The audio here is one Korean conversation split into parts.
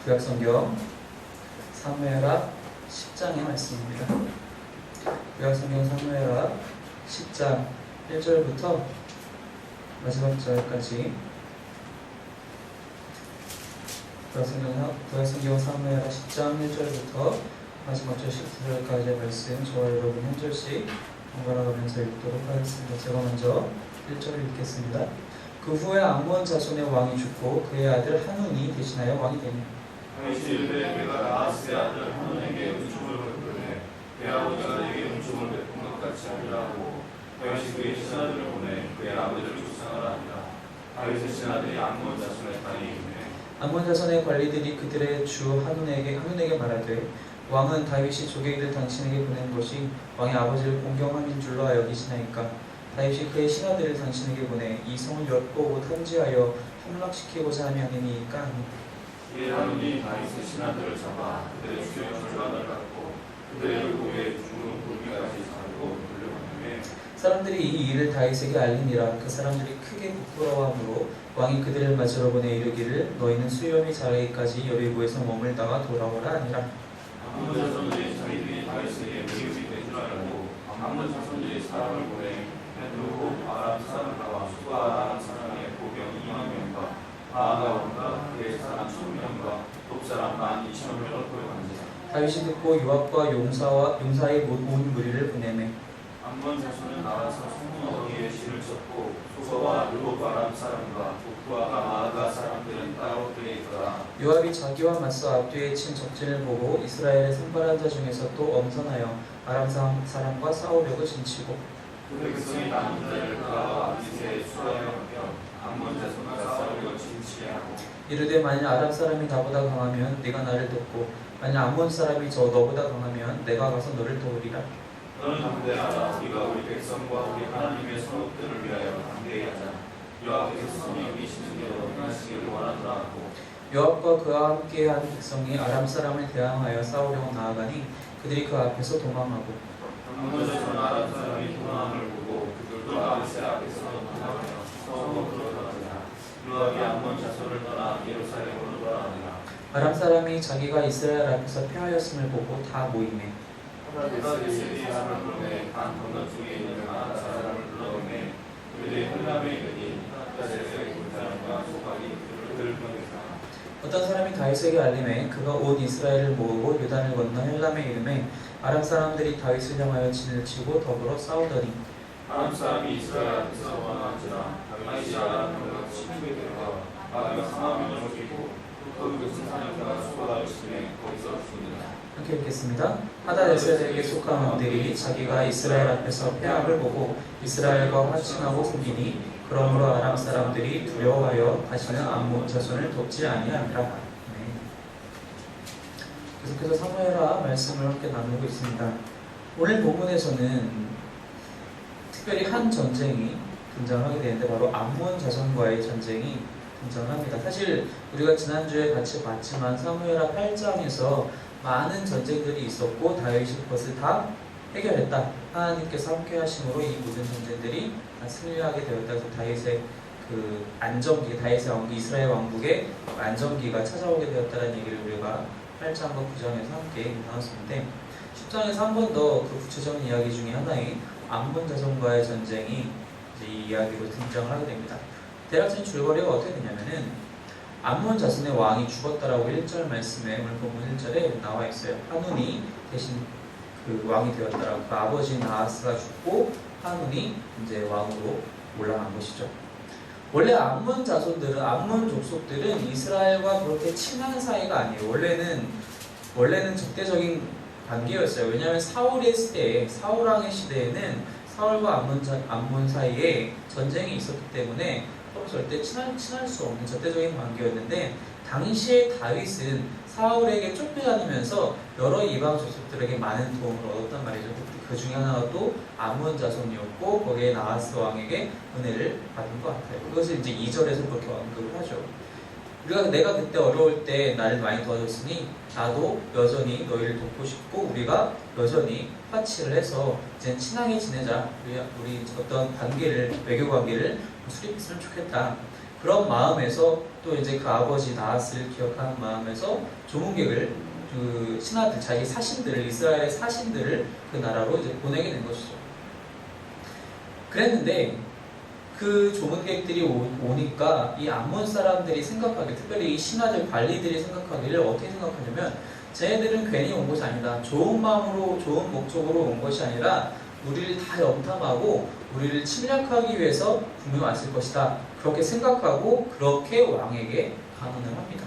구약성경 사무엘하 10장의 말씀입니다. 구약성경 사무엘하 10장 1절부터 마지막 절까지 구약성경 사무엘하 10장 1절부터 마지막 절 19절까지의 말씀 저와 여러분 한 절씩 번갈아 가면서 읽도록 하겠습니다. 제가 먼저 1절을 읽겠습니다. 그 후에 암몬 자손의 왕이 죽고 그의 아들 한운이 대신하여 왕이 되니 다윗이 이르되 내가 나하스의 아들 한운에게 은총을 베푸되 그의 아버지가 내게 은총을 베푼 것 같이 하리라 하고 다윗이 그의 신하들을 보내 그의 아버지를 축상하라 하니라. 다윗의 신하들이 암몬 자손의 땅에 있네. 암몬 자손의 관리들이 그들의 주 한운에게 말하되 왕은 다윗이 조개이들 당신에게 보낸 것이 왕의 아버지를 공경함인 줄로 여기시나이까. 다윗이 그의 신하들을 당신에게 보내 이 성을 엿보고 탐지하여 함락시키고자 하며 하니까. 이에 한운이 다윗의 신하들을 잡아 그들의 주의 jordan을 갖고 그들의 얼굴에 죽은 굴기까지 자르고 돌려보내매 사람들이 이 일을 다윗에게 알리니라. 그 사람들이 크게 부끄러워하므로 왕이 그들을 맞으러 보내 이르기를 너희는 수염이 자라기까지 여리고에서 머물다가 돌아오라 하니라. 암몬 자손들이 자기들이 다윗에게 미움이 된 줄 알고 암몬 자손들이 사람을 보내 누구 아람 사람과 수바 아람 사람의 보병 2만 명과 아가 왕과 그의 사람 1000명과 돕사람 12,000명을 보여간지라. 다윗이 듣고 요압과 용사의 온 무리를 보내매 암몬 자손은 나와서 성문 어귀에 실을 쳤고 소서와 르곱 아람 사람과 북부와 아가 사람들은 따로 그에 있더라. 요압이 자기와 맞서 앞뒤에 친 적진을 보고 이스라엘의 선발한 자 중에서 또 엄선하여 아람 사람과 싸우려고 진치고 그 백성이 남은 자를 그와 아비새에 수하여 맡겨 암몬 자손과 싸우려고 진치하고 이르되 만일 아람 사람이 나보다 강하면 네가 나를 돕고 만일 암몬 사람이 너보다 강하면 내가 가서 너를 도우리라. 너는 담대하라. 우리가 우리 백성과 우리 하나님의 성읍들을 위하여 담대히 하자. 여호와께서 성이 여기시는 대로 행하시기를 원하노라 하고 요압과 그와 함께한 백성이 아람 사람을 대항하여 싸우려고 나아가니 그들이 그 앞에서 도망하고 암몬 자손 아람 사람이 도망함을 보고 그들도 아비새 앞에서 도망하여 성읍으로 들어가니라. 요압이 암몬 자손을 떠나 예루살렘으로 돌아가니라. 아람 사람이 자기가 이스라엘 앞에서 패하였음을 보고 다 모이매 하다데셀이 사람을 보내 강 건너쪽에 있는 아람 사람을 불러오매 그들이 헬람에 이르니 하다데셀의 군사람과 소각이 그들을 보냈다. 어떤 사람이 다윗에게 알림해 그가 온 이스라엘을 모으고 요단을 건너 헬람에 이름에 아람 사람들이 다윗을 향하여 진을 치고 더불어 싸우더니 아람 사람이 이스라엘 앞에서 원하지라. 다윗이 아람 병력 1200에 들어가 아비가 4만명을 죽이고 그 사람과 소각을 치매 거기서 죽는다. 이렇게 읽겠습니다. 하다데셀에게 속한 왕들이 자기가 이스라엘 앞에서 패함을 보고 이스라엘과 화친하고 섬기니 그러므로 아람 사람들이 두려워하여 다시는 암몬 자손을 돕지 아니하니라. 네. 계속해서 사무엘하 말씀을 함께 나누고 있습니다. 오늘 본문에서는 특별히 한 전쟁이 등장하게 되는데 바로 암몬 자손과의 전쟁이 등장합니다. 사실 우리가 지난주에 같이 봤지만 사무엘하 8장에서 많은 전쟁들이 있었고 다윗이 그것을 다 해결했다. 하나님께서 함께 하심으로 이 모든 전쟁들이 다 승리하게 되었다. 그래서 다윗의 그 안정기, 다윗의 왕국, 이스라엘 왕국의 안정기가 찾아오게 되었다는 얘기를 우리가 8장과 9장에서 함께 나눴었는데 10장에서 한 번 더 그 구체적인 이야기 중에 하나인 암몬 자손과의 전쟁이 이제 이 이야기로 등장을 하게 됩니다. 대략적인 줄거리가 어떻게 되냐면은 암몬 자손의 왕이 죽었다라고 1절 말씀에 오늘 본문 1절에 나와 있어요. 한운이 대신 그 왕이 되었다라고. 그 아버지 나하스가 죽고 한운이 이제 왕으로 올라간 것이죠. 원래 암몬 자손들은 암몬 족속들은 이스라엘과 그렇게 친한 사이가 아니에요. 원래는 적대적인 관계였어요. 왜냐하면 사울의 시대에 사울 왕의 시대에는 사울과 암몬 사이에 전쟁이 있었기 때문에 절대 친할 수 없는 절대적인 관계였는데 당시에 다윗은 사울에게 쫓겨다니면서 여러 이방 족속들에게 많은 도움을 얻었단 말이죠. 그 중에 하나가 또 암몬 자손이었고 거기에 나하스 왕에게 은혜를 받은 것 같아요. 그것을 이제 2절에서 그렇게 언급을 하죠. 내가 그때 어려울 때 나를 많이 도와줬으니 나도 여전히 너희를 돕고 싶고 우리가 여전히 화치를 해서 이제 친하게 지내자. 우리 어떤 관계를 외교 관계를 수립했으면 좋겠다. 그런 마음에서 또 이제 그 아버지 나앗을 기억하는 마음에서 조문객을 그 신하들, 자기 사신들을, 이스라엘의 사신들을 그 나라로 이제 보내게 된 것이죠. 그랬는데 그 조문객들이 오니까 이 암몬 사람들이 생각하기, 특별히 이 신하들 관리들이 생각하기를 어떻게 생각하냐면, 쟤네들은 괜히 온 것이 아니다. 좋은 마음으로, 좋은 목적으로 온 것이 아니라 우리를 다 염탐하고 우리를 침략하기 위해서 분명히 왔을 것이다. 그렇게 생각하고 그렇게 왕에게 간언을 합니다.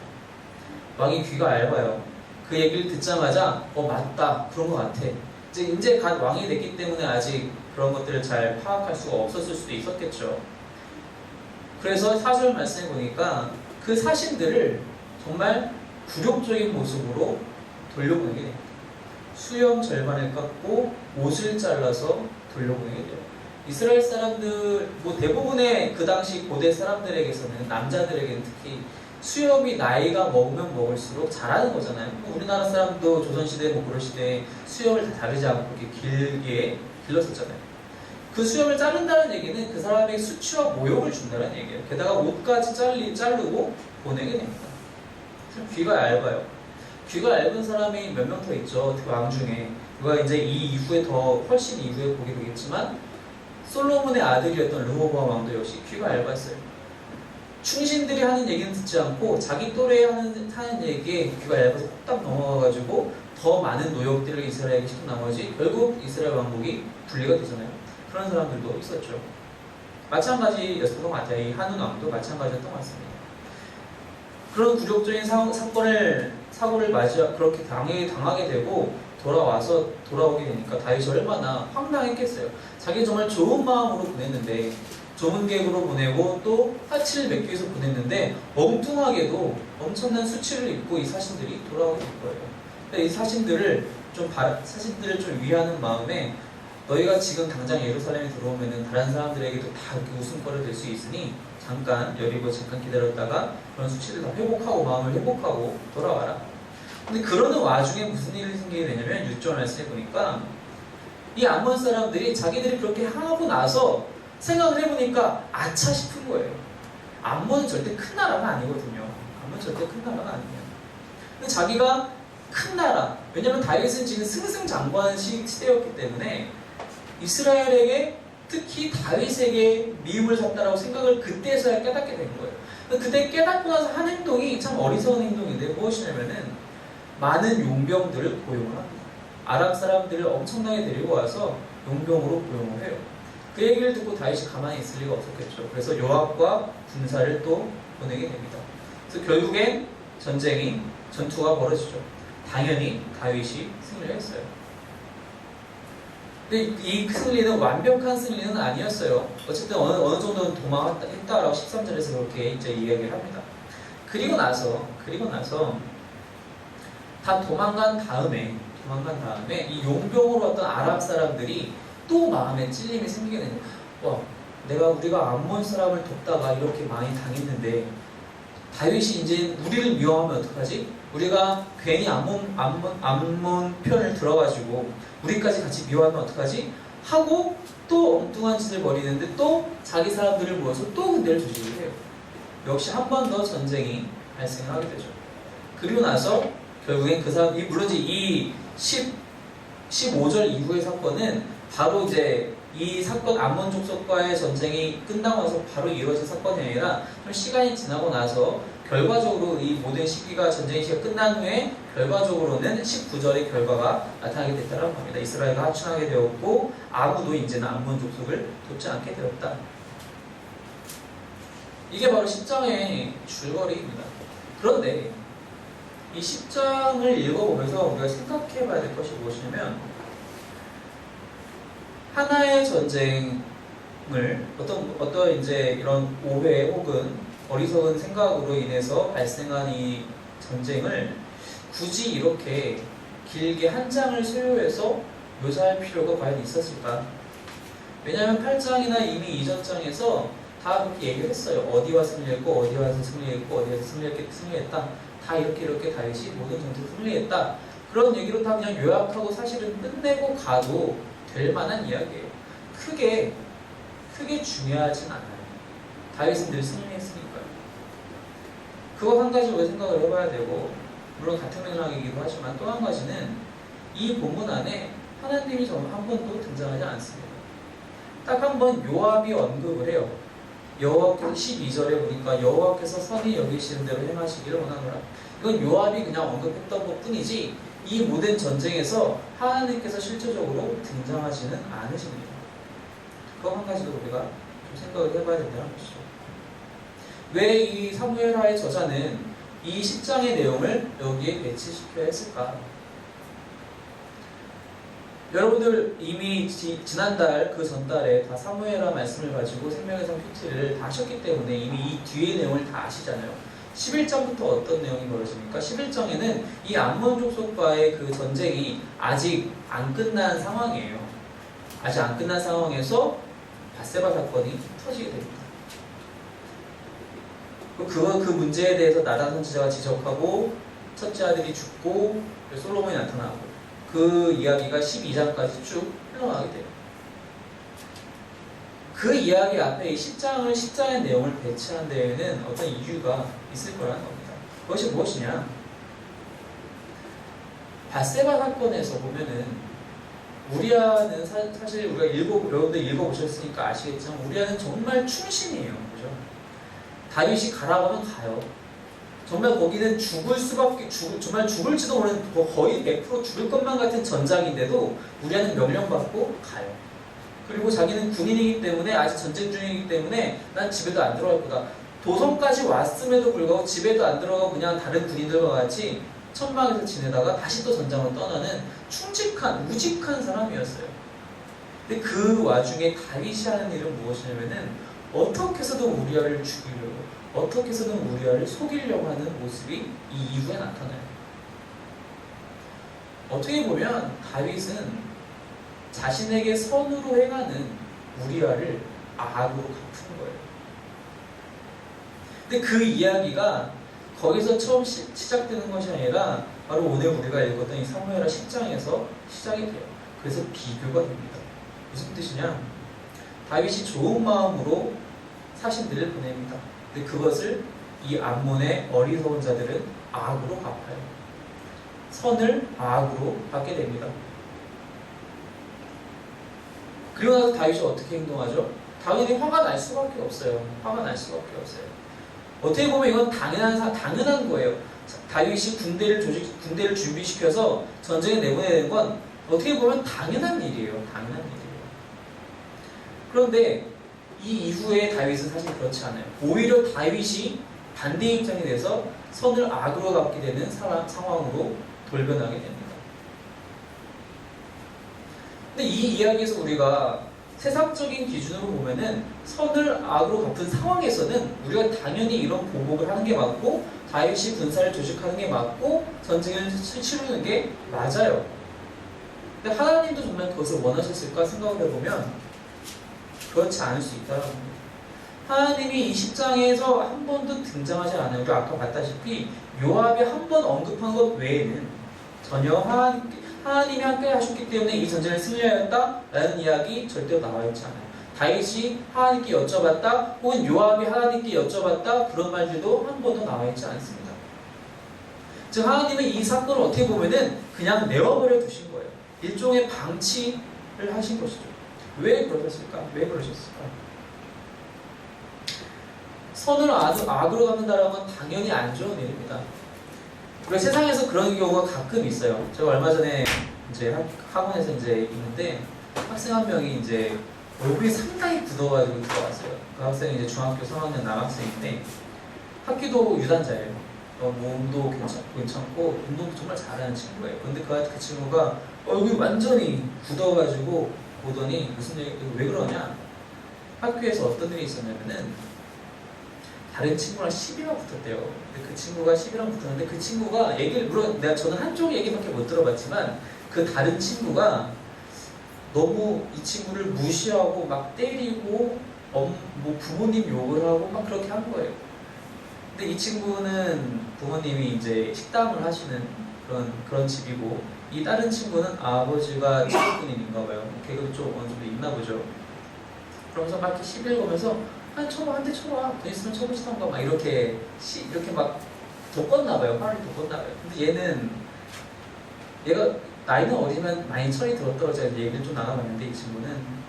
왕이 귀가 얇아요. 그 얘기를 듣자마자 맞다, 그런 것 같아. 이제 갓 왕이 됐기 때문에 아직 그런 것들을 잘 파악할 수가 없었을 수도 있었겠죠. 그래서 4절 말씀해 보니까 그 사신들을 정말 굴욕적인 모습으로 돌려보내게 됩니다. 수염 절반을 깎고 옷을 잘라서 돌려보내게 돼요. 이스라엘 사람들, 대부분의 그 당시 고대 사람들에게서는, 남자들에게는 특히 수염이 나이가 먹으면 먹을수록 자라는 거잖아요. 우리나라 사람도 조선시대, 고려시대에 수염을 다 자르지 않고 이렇게 길게 길렀었잖아요. 그 수염을 자른다는 얘기는 그 사람에게 수치와 모욕을 준다는 얘기예요. 게다가 옷까지 자르고 보내게 됩니다. 귀가 얇아요. 귀가 얇은 사람이 몇 명 더 있죠. 그 왕 중에. 그가 이제 이 이후에 훨씬 이후에 보게 되겠지만, 솔로몬의 아들이었던 르호보암 왕도 역시 귀가 얇았어요. 충신들이 하는 얘기는 듣지 않고 자기 또래에 하는 얘기에 귀가 얇아서 콕딱 넘어가가지고 더 많은 노역들을 이스라엘에게 시킨 나머지 결국 이스라엘 왕국이 분리가 되잖아요. 그런 사람들도 있었죠. 마찬가지였던 것 같아요. 이 한운 왕도 마찬가지였던 것 같습니다. 그런 굴욕적인 사고를 그렇게 당하게 되고 돌아오게 되니까 다윗이 얼마나 황당했겠어요. 자기 정말 좋은 마음으로 보냈는데, 조문객으로 보내고 또 화치를 맺기 위해서 보냈는데 엉뚱하게도 엄청난 수치를 입고 이 사신들이 돌아오게 된 거예요. 이 사신들을 좀 위하는 마음에, 너희가 지금 당장 예루살렘에 들어오면은 다른 사람들에게도 다 이렇게 웃음거리 될 수 있으니 잠깐 기다렸다가 그런 수치를 다 마음을 회복하고 돌아와라. 근데 그러는 와중에 무슨 일이 생기게 되냐면 6절 말씀에 보니까 이 암몬 사람들이 자기들이 그렇게 하고 나서 생각을 해보니까 아차 싶은 거예요. 암몬은 절대 큰 나라가 아니거든요. 암몬은 절대 큰 나라가 아니에요. 근데 자기가 큰 나라, 왜냐면 다윗은 지금 승승장구하는 시대였기 때문에 이스라엘에게, 특히 다윗에게 미움을 샀다라고 생각을 그때서야 깨닫게 된 거예요. 그때 깨닫고 나서 한 행동이 참 어리석은 행동인데, 무엇이냐면은 많은 용병들을 고용을 합니다. 아랍 사람들을 엄청나게 데리고 와서 용병으로 고용을 해요. 그 얘기를 듣고 다윗이 가만히 있을 리가 없었겠죠. 그래서 요압과 군사를 또 보내게 됩니다. 그래서 결국엔 전투가 벌어지죠. 당연히 다윗이 승리를 했어요. 근데 이 승리는 완벽한 승리는 아니었어요. 어쨌든 어느 정도는 도망했다라고 13절에서 그렇게 이제 이야기를 합니다. 그리고 나서 다 도망간 다음에 이 용병으로 왔던 아랍 사람들이 또 마음에 찔림이 생기게 되는 거예요. 우리가 암몬 사람을 돕다가 이렇게 많이 당했는데 다윗이 이제 우리를 미워하면 어떡하지? 우리가 괜히 암몬 편을 들어가지고 우리까지 같이 미워하면 어떡하지? 하고 또 엉뚱한 짓을 벌이는데 또 자기 사람들을 모아서 또 군대를 조직을 해요. 역시 한 번 더 전쟁이 발생을 하게 되죠. 그리고 나서 결국엔 물론 이 15절 이후의 사건은 바로 이제 이 사건, 암몬 족속과의 전쟁이 끝나고 나서 바로 이루어진 사건이 아니라 좀 시간이 지나고 나서 결과적으로 이 모든 전쟁의 시기가 끝난 후에 결과적으로는 19절의 결과가 나타나게 됐다고 합니다. 이스라엘과 하춘하게 되었고 아무도 이제는 암몬 족속을 돕지 않게 되었다. 이게 바로 10장의 줄거리입니다. 그런데 이 10장을 읽어보면서 우리가 생각해 봐야 될 것이 무엇이냐면, 하나의 전쟁을 어떤 이제 이런 오해 혹은 어리석은 생각으로 인해서 발생한 이 전쟁을 굳이 이렇게 길게 한 장을 소요해서 묘사할 필요가 과연 있었을까? 왜냐하면 8장이나 이미 이전 장에서 다 그렇게 얘기를 했어요. 어디와 승리했고, 어디와서 승리했고, 어디에서 승리했다. 다 이렇게 다윗이 모든 전투를 승리했다. 그런 얘기로 다 그냥 요약하고 사실은 끝내고 가도 될 만한 이야기예요. 크게 중요하진 않아요. 다윗은 늘 승리했으니까요. 그거 한 가지 우리가 생각을 해봐야 되고, 물론 같은 맥락이기도 하지만 또 한 가지는 이 본문 안에 하나님이 정말 한 번도 등장하지 않습니다. 딱 한 번 요압이 언급을 해요. 여호와께서 12절에 보니까 여호와께서 선히 여기시는 대로 행하시기를 원하노라. 이건 요압이 그냥 언급했던 것 뿐이지 이 모든 전쟁에서 하나님께서 실제적으로 등장하지는 않으십니다. 그거 한 가지도 우리가 좀 생각을 해봐야 된다는 것이죠. 왜 이 사무엘하의 저자는 이 10장의 내용을 여기에 배치시켜야 했을까? 여러분들 이미 지난달 그 전달에 다 사무엘하 말씀을 가지고 생명의 성 PT를 다 하셨기 때문에 이미 이 뒤의 내용을 다 아시잖아요. 11장부터 어떤 내용이 벌어집니까? 11장에는 이 암몬 족속과의 그 전쟁이 아직 안 끝난 상황이에요. 아직 안 끝난 상황에서 밧세바 사건이 터지게 됩니다. 그 문제에 대해서 나단 선지자가 지적하고 첫째 아들이 죽고 솔로몬이 나타나고 그 이야기가 12장까지 쭉 흘러가게 돼요. 그 이야기 앞에 이 10장의 내용을 배치한 데에는 어떤 이유가 있을 거라는 겁니다. 그것이 무엇이냐? 밧세바 사건에서 보면은 우리아는 사실 우리가 여러분들 읽어보셨으니까 아시겠지만 우리아는 정말 충신이에요. 그죠? 다윗이 가라고 하면 가요. 정말 거기는 정말 죽을지도 모르는 거의 100% 죽을 것만 같은 전장인데도 우리아는 명령받고 가요. 그리고 자기는 군인이기 때문에 아직 전쟁 중이기 때문에 난 집에도 안 들어갈 거다. 도성까지 왔음에도 불구하고 집에도 안 들어가고 그냥 다른 군인들과 같이 천막에서 지내다가 다시 또 전장으로 떠나는 우직한 사람이었어요. 근데 그 와중에 다윗이 하는 일은 무엇이냐면은 어떻게 해서든 우리아를 죽이려고, 어떻게 해서든 우리아를 속이려고 하는 모습이 이 이후에 나타나요. 어떻게 보면 다윗은 자신에게 선으로 행하는 우리아를 악으로 갚은 거예요. 근데 그 이야기가 거기서 처음 시작되는 것이 아니라 바로 오늘 우리가 읽었던 이 사무엘하 10장에서 시작이 돼요. 그래서 비교가 됩니다. 무슨 뜻이냐? 다윗이 좋은 마음으로 사신들을 보냅니다. 근데 그것을 이 암몬의 어리석은 자들은 악으로 갚아요. 선을 악으로 받게 됩니다. 그리고 나서 다윗이 어떻게 행동하죠? 당연히 화가 날 수밖에 없어요. 화가 날 수밖에 없어요. 어떻게 보면 이건 당연한 거예요. 다윗이 군대를 준비시켜서 전쟁에 내보내는 건 어떻게 보면 당연한 일이에요. 당연한 일이에요. 그런데 이 이후에 다윗은 사실 그렇지 않아요. 오히려 다윗이 반대 입장이 돼서 선을 악으로 갚게 되는 상황으로 돌변하게 됩니다. 근데 이 이야기에서 우리가 세상적인 기준으로 보면은 선을 악으로 갚은 상황에서는 우리가 당연히 이런 보복을 하는 게 맞고 다윗이 군사를 조직하는 게 맞고 전쟁을 치르는 게 맞아요. 근데 하나님도 정말 그것을 원하셨을까 생각을 해보면 그렇지 않을 수 있다는 겁니다. 하나님이 이 10장에서 한 번도 등장하지 않아요. 우리가 아까 봤다시피 요압이 한 번 언급한 것 외에는 전혀 하나님이 함께 하셨기 때문에 이 전쟁을 승리하였다라는 이야기 절대로 나와 있지 않아요. 다윗이 하나님께 여쭤봤다 혹은 요압이 하나님께 여쭤봤다 그런 말들도 한 번도 나와 있지 않습니다. 즉 하나님은 이 사건을 어떻게 보면은 그냥 내어버려 두신 거예요. 일종의 방치를 하신 것이죠. 왜 그러셨을까? 왜 그러셨을까? 선을 악으로 갚는다는 건 당연히 안 좋은 일입니다. 우리가 세상에서 그런 경우가 가끔 있어요. 제가 얼마 전에 이제 학원에서 이제 있는데 학생 한 명이 이제 얼굴이 상당히 굳어가지고 들어왔어요. 그 학생이 이제 중학교 3학년 남학생인데 학기도 유단자예요. 몸도 괜찮고 운동도 정말 잘하는 친구예요. 근데 그 친구가 얼굴이 완전히 굳어가지고 보더니 무슨 얘기, 왜 그러냐? 학교에서 어떤 일이 있었냐면은 다른 친구랑 시비가 붙었대요. 근데 그 친구가 시비랑 붙었는데 그 친구가 물론 저는 한쪽 얘기밖에 못 들어봤지만 그 다른 친구가 너무 이 친구를 무시하고 막 때리고 뭐 부모님 욕을 하고 막 그렇게 한 거예요. 근데 이 친구는 부모님이 이제 식당을 하시는 그런 집이고 이 다른 친구는 아버지가 직업군인인가 봐요. 계급이 좀 어느 정도 있나 보죠. 그러면서 막 이렇게 시비를 거면서 한 대 쳐봐, 돈 있으면 쳐보시던가 막 이렇게 막 돋궜나봐요. 화를 돋궜나봐요. 근데 얘가 나이는 어리지만 많이 철이 들었더라고요. 제가 얘기를 좀 나눠봤는데 이 친구는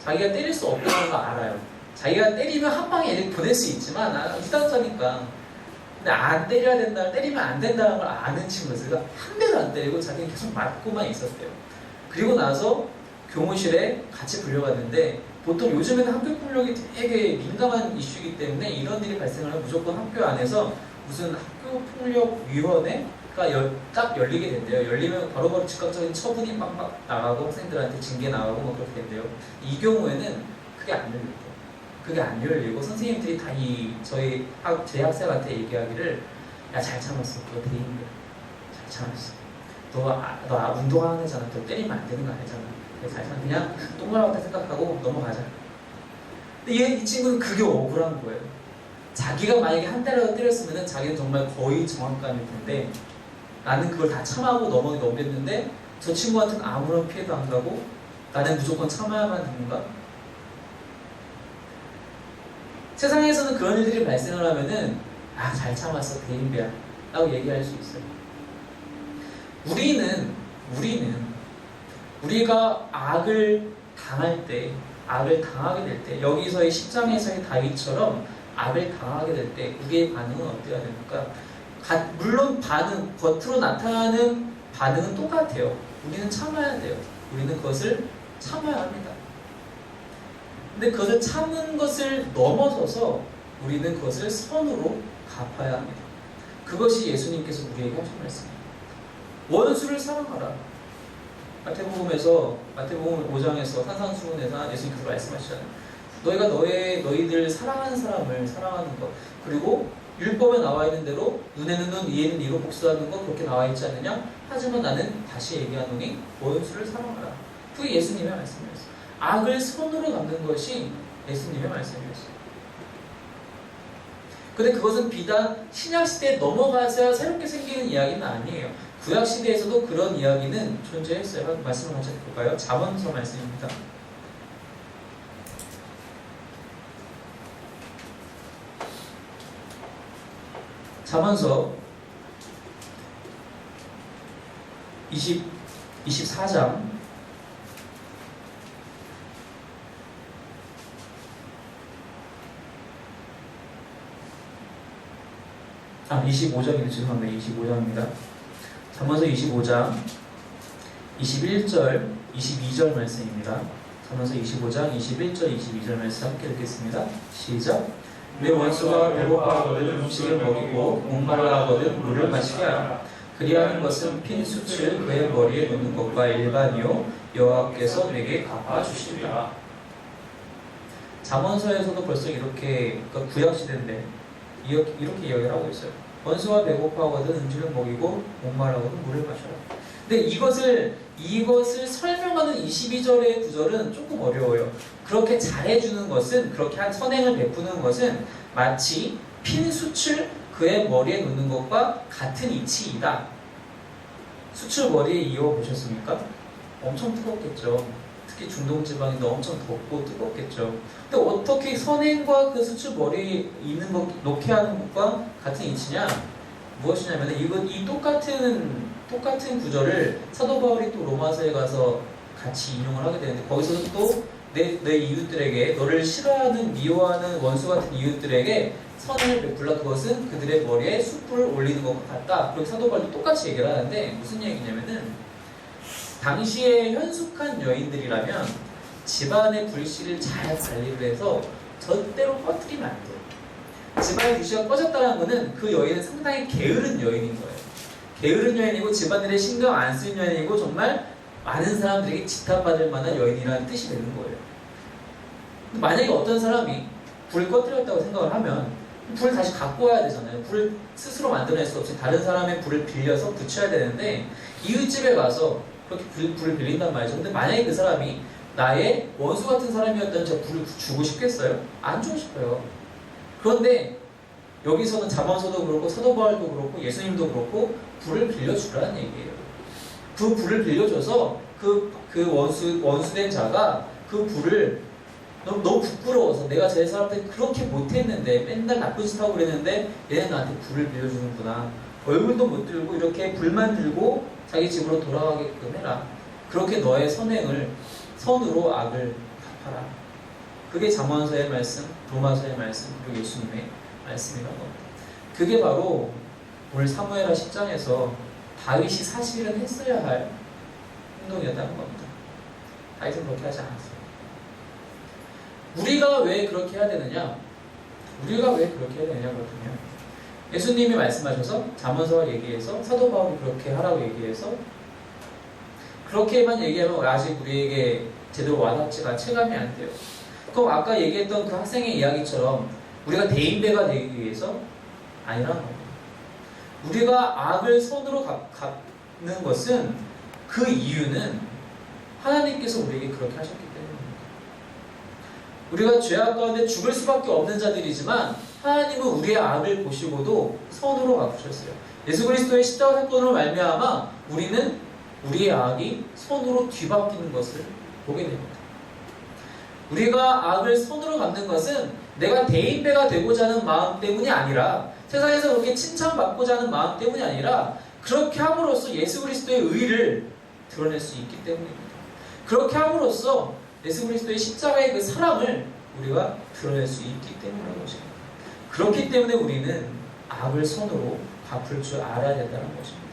자기가 때릴 수 없다는 거 알아요. 자기가 때리면 한 방에 얘를 보낼 수 있지만 무단자니까. 근데 안 때려야 된다, 때리면 안 된다는 걸 아는 친구였어요. 한 대도 안 때리고 자기는 계속 맞고만 있었대요. 그리고 나서 교무실에 같이 불려갔는데 보통 요즘에는 학교 폭력이 되게 민감한 이슈이기 때문에 이런 일이 발생하면 무조건 학교 안에서 무슨 학교폭력위원회가 딱 열리게 된대요. 열리면 바로바로 즉각적인 처분이 막 나가고 학생들한테 징계 나가고 뭐 그렇게 된대요. 이 경우에는 그게 안 열리고 그게 안 열리고 선생님들이 다 제 학생한테 얘기하기를 야 잘 참았어. 그거 대인배 잘 참았어. 너 운동하는 애잖아. 너 때리면 안 되는 거 알잖아. 잘 참아. 그냥 똥말았다 생각하고 넘어가자. 근데 이 친구는 그게 억울한 거예요. 자기가 만약에 한 대라도 때렸으면 자기는 정말 거의 정확감일 텐데 나는 그걸 다 참아고 넘겼는데 저 친구한테는 아무런 피해도 안 가고 나는 무조건 참아야만 하는가? 세상에서는 그런 일들이 발생을 하면은 잘 참았어 대인배야 라고 얘기할 수 있어요. 우리가 악을 당하게 될 때 여기서의 10장에서의 다윗처럼 악을 당하게 될 때 우리의 반응은 어때야 됩니까? 물론 겉으로 나타나는 반응은 똑같아요. 우리는 참아야 돼요. 우리는 그것을 참아야 합니다. 근데 그것을 참는 것을 넘어서서 우리는 그것을 선으로 갚아야 합니다. 그것이 예수님께서 우리에게 하신 말씀입니다. 원수를 사랑하라. 마태복음 5장에서 산상수훈에서 예수님께서 말씀하시잖아요. 너희가 너희들 사랑하는 사람을 사랑하는 것, 그리고 율법에 나와 있는 대로 눈에는 눈, 이에는 이로 복수하는 것 그렇게 나와 있지 않느냐? 하지만 나는 다시 얘기하노니 원수를 사랑하라. 그게 예수님의 말씀이었어요. 악을 손으로 갚는 것이 예수님의 말씀이었어요. 근데 그것은 비단 신약시대에 넘어가서야 새롭게 생기는 이야기는 아니에요. 구약시대에서도 그런 이야기는 존재했어요. 말씀을 같이 볼까요? 잠언서 말씀입니다. 잠언서 24장 25장입니다. 죄송합니다. 25장입니다. 잠언서 25장 21절, 22절 말씀입니다. 잠언서 25장 21절, 22절 말씀 함께 읽겠습니다. 시작. 내 원수가 배고파하거든 음식을 먹이고 목말라하거든 물을 마시게 하라. 그리하는 것은 핀 숯을 그의 머리에 놓는 것과 일반이요 여호와께서 내게 갚아주시리라. 잠언서에서도 벌써 이렇게, 그러니까 구약시대인데 이렇게 이야기를 하고 있어요. 원수가 배고파하거든 음식을 먹이고 목말라하거든 물을 마셔라. 근데 이것을 설명하는 22절의 구절은 조금 어려워요. 그렇게 잘해주는 것은, 그렇게 한 선행을 베푸는 것은 마치 핀 숯을 그의 머리에 놓는 것과 같은 이치이다. 숯을 머리에 이어 보셨습니까? 엄청 뜨겁겠죠. 특히 중동 지방인데 엄청 덥고 뜨겁겠죠. 근데 어떻게 선행과 그 숯을 머리에 있는 것, 놓게 하는 것과 같은 이치냐? 무엇이냐면 이 똑같은 구절을 사도 바울이 또 로마서에 가서 같이 인용을 하게 되는데, 거기서도 또 내 이웃들에게, 너를 싫어하는 미워하는 원수 같은 이웃들에게 선을 베풀라. 그것은 그들의 머리에 숯불을 올리는 것과 같다. 그렇게 사도 바울도 똑같이 얘기를 하는데, 무슨 얘기냐면은 당시에 현숙한 여인들이라면 집안의 불씨를 잘 관리를 해서 절대로 꺼뜨리면 안 돼요. 집안의 불씨가 꺼졌다는 것은 그 여인은 상당히 게으른 여인인 거예요. 게으른 여인이고 집안일에 신경 안 쓰는 여인이고 정말 많은 사람들에게 지탄받을 만한 여인이라는 뜻이 되는 거예요. 만약에 어떤 사람이 불을 꺼뜨렸다고 생각을 하면 불을 다시 갖고 와야 되잖아요. 불을 스스로 만들어낼 수 없이 다른 사람의 불을 빌려서 붙여야 되는데, 이웃집에 가서 그렇게 불을 빌린단 말이죠. 근데 만약에 그 사람이 나의 원수 같은 사람이었다면 제가 불을 주고 싶겠어요? 안 주고 싶어요. 그런데 여기서는 잠언서도 그렇고 사도 바울도 그렇고 예수님도 그렇고 불을 빌려주라는 얘기예요. 그 불을 빌려줘서 그 원수된 자가 그 불을 너무 부끄러워서 내가 제 사람한테 그렇게 못했는데 맨날 나쁜 짓 하고 그랬는데 얘는 나한테 불을 빌려주는구나. 얼굴도 못 들고 이렇게 불만 들고 자기 집으로 돌아가게끔 해라. 그렇게 너의 선행을 선으로 악을 갚아라. 그게 잠언서의 말씀, 로마서의 말씀, 그리고 예수님의 말씀이라는 겁니다. 그게 바로 오늘 사무엘하 10장에서 다윗이 사실은 했어야 할 행동이었다는 겁니다. 다윗은 그렇게 하지 않았어요. 우리가 왜 그렇게 해야 되느냐? 우리가 왜 그렇게 해야 되느냐 그렇군요. 예수님이 말씀하셔서 잠언서와 얘기해서 사도 바울이 그렇게 하라고 얘기해서 그렇게만 얘기하면 아직 우리에게 제대로 와닿지가 체감이 안 돼요. 그럼 아까 얘기했던 그 학생의 이야기처럼 우리가 대인배가 되기 위해서 아니라는 겁니다. 우리가 악을 선으로 갚는 것은 그 이유는 하나님께서 우리에게 그렇게 하셨기 때문입니다. 우리가 죄악 가운데 죽을 수밖에 없는 자들이지만 하나님은 우리의 악을 보시고도 선으로 갚으셨어요. 예수 그리스도의 십자가 사건으로 말미암아 우리는 우리의 악이 선으로 뒤바뀌는 것을 보게 됩니다. 우리가 악을 선으로 갚는 것은 내가 대인배가 되고자 하는 마음 때문이 아니라 세상에서 그렇게 칭찬받고자 하는 마음 때문이 아니라 그렇게 함으로써 예수 그리스도의 의를 드러낼 수 있기 때문입니다. 그렇게 함으로써 예수 그리스도의 십자가의 그 사랑을 우리가 드러낼 수 있기 때문인 것입니다. 그렇기 때문에 우리는 악을 선으로 갚을 줄 알아야 된다는 것입니다.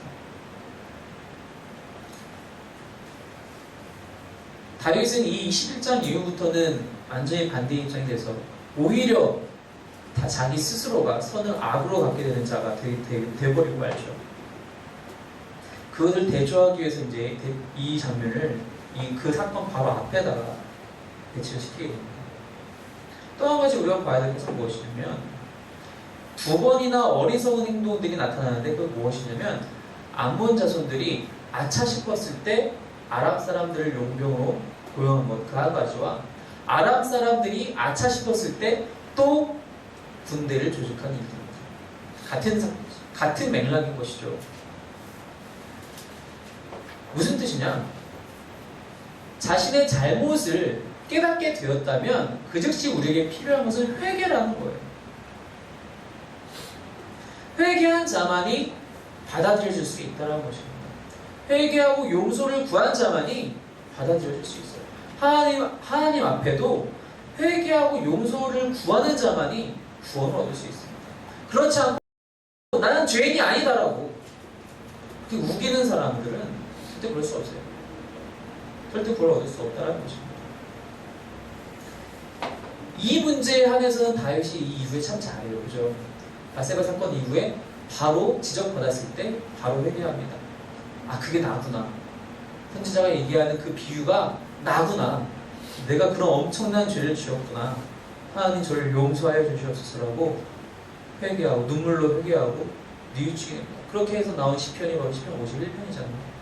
다윗은 이 11장 이후부터는 완전히 반대 입장이 돼서 오히려 다 자기 스스로가 선을 악으로 갚게 되는 자가 되어버리고 말죠. 그것을 대조하기 위해서 이제 이 장면을 그 사건 바로 앞에다가 배치를 시키게 됩니다. 또 한 가지 우리가 봐야 될 것은 무엇이냐면 두 번이나 어리석은 행동들이 나타나는데 그건 무엇이냐면 암몬 자손들이 아차 싶었을 때 아람 사람들을 용병으로 고용한 것 그 한 가지와 아람 사람들이 아차 싶었을 때 또 군대를 조직한 일들입니다. 같은 맥락인 것이죠. 무슨 뜻이냐? 자신의 잘못을 깨닫게 되었다면 그 즉시 우리에게 필요한 것은 회개라는 거예요. 회개한 자만이 받아들여질 수 있다는 것입니다. 회개하고 용서를 구한 자만이 받아들여질 수 있어요. 하나님 앞에도 회개하고 용서를 구하는 자만이 구원을 얻을 수 있습니다. 그렇지 않고 나는 죄인이 아니다라고 그렇게 우기는 사람들은 절대 그럴 수 없어요. 절대 그걸 얻을 수 없다는 것입니다. 이 문제에 한해서는 다윗이 이 이후에 참 잘해요. 그죠? 바세바 사건 이후에 바로 지적받았을 때 바로 회개합니다. 아, 그게 나구나. 선지자가 얘기하는 그 비유가 나구나. 내가 그런 엄청난 죄를 지었구나. 하나님 저를 용서하여 주시옵소서라고 회개하고 눈물로 회개하고 뉘우치게 됩니다. 그렇게 해서 나온 시편이 바로 시편 51편이잖아요.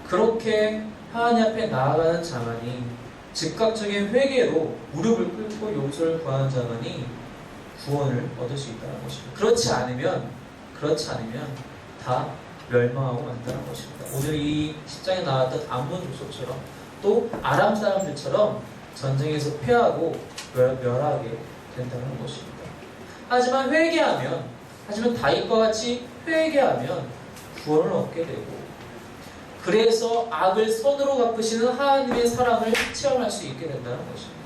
그렇게 하나님 앞에 나아가는 자만이 즉각적인 회개로 무릎을 꿇고 용서를 구하는 자만이 구원을 얻을 수 있다는 것입니다. 그렇지 않으면 다 멸망하고 만다는 것입니다. 오늘 이 10장에 나왔던 암몬 족속처럼 또 아람 사람들처럼 전쟁에서 패하고 멸하게 된다는 것입니다. 하지만 다윗과 같이 회개하면 구원을 얻게 되고 그래서 악을 선으로 갚으시는 하나님의 사랑을 체험할 수 있게 된다는 것입니다.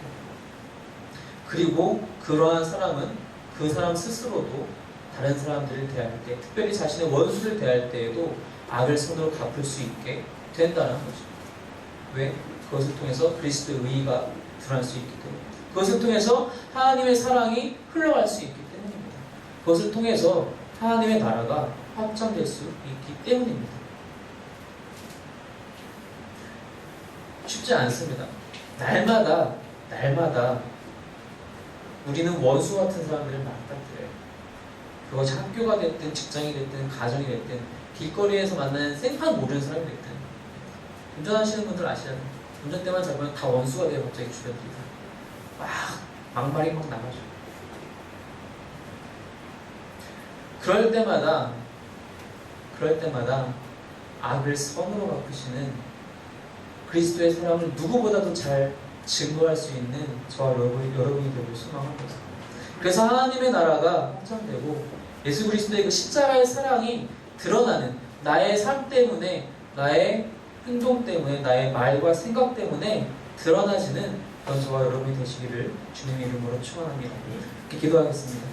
그리고 그러한 사랑은 그 사람 스스로도 다른 사람들을 대할 때, 특별히 자신의 원수를 대할 때에도 악을 선으로 갚을 수 있게 된다는 것입니다. 왜? 그것을 통해서 그리스도의 의의가 드러날 수 있기 때문입니다. 그것을 통해서 하나님의 사랑이 흘러갈 수 있기 때문입니다. 그것을 통해서 하나님의 나라가 확장될 수 있기 때문입니다. 쉽지 않습니다. 날마다 우리는 원수 같은 사람들을 맞닥뜨려요. 그것이 학교가 됐든 직장이 됐든 가정이 됐든 길거리에서 만나는 생판 모르는 사람이 됐든 운전하시는 분들 아시잖아요. 운전대만 잡으면 다 원수가 돼요. 갑자기 주변들이 막 막말이 막 나가죠. 그럴 때마다 악을 선으로 갚으시는 그리스도의 사랑을 누구보다도 잘 증거할 수 있는 저와 여러분이 되길 소망합니다. 그래서 하나님의 나라가 확장되고 예수 그리스도의 그 십자가의 사랑이 드러나는, 나의 삶 때문에, 나의 행동 때문에, 나의 말과 생각 때문에 드러나지는 그런 저와 여러분이 되시기를 주님의 이름으로 축원합니다. 이렇게 기도하겠습니다.